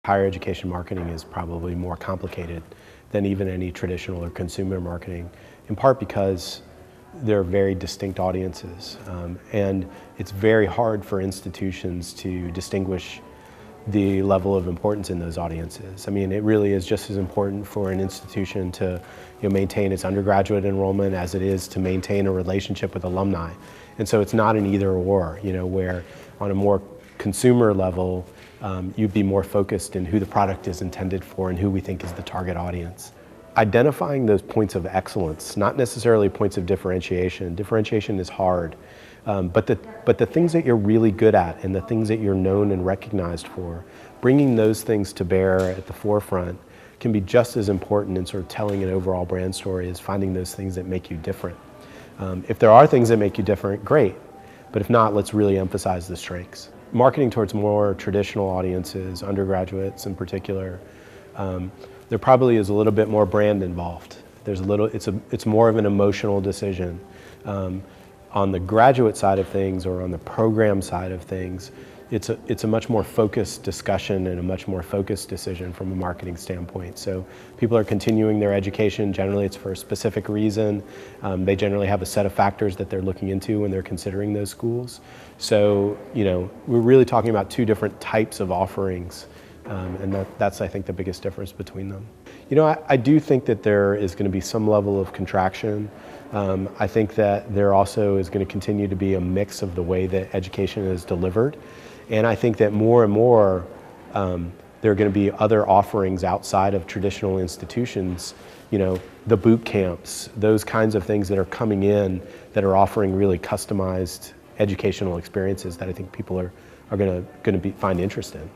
Higher education marketing is probably more complicated than even any traditional or consumer marketing, in part because they're very distinct audiences, and it's very hard for institutions to distinguish the level of importance in those audiences. I mean, it really is just as important for an institution to maintain its undergraduate enrollment as it is to maintain a relationship with alumni. And so it's not an either or, where on a more consumer level, you'd be more focused in who the product is intended for and who we think is the target audience. Identifying those points of excellence, not necessarily points of differentiation. Differentiation is hard, but the things that you're really good at and the things that you're known and recognized for, bringing those things to bear at the forefront can be just as important in sort of telling an overall brand story as finding those things that make you different. If there are things that make you different, great, but if not, let's really emphasize the strengths. Marketing towards more traditional audiences, undergraduates in particular, there probably is a little bit more brand involved. It's more of an emotional decision. On the graduate side of things or on the program side of things, it's a much more focused discussion and a much more focused decision from a marketing standpoint. So people are continuing their education. Generally, it's for a specific reason. They generally have a set of factors that they're looking into when they're considering those schools. So, we're really talking about two different types of offerings. And that's, I think, the biggest difference between them. I do think that there is going to be some level of contraction. I think that there also is going to continue to be a mix of the way that education is delivered. And I think that more and more there are going to be other offerings outside of traditional institutions, the boot camps, those kinds of things that are coming in that are offering really customized educational experiences that I think people are going to find interest in.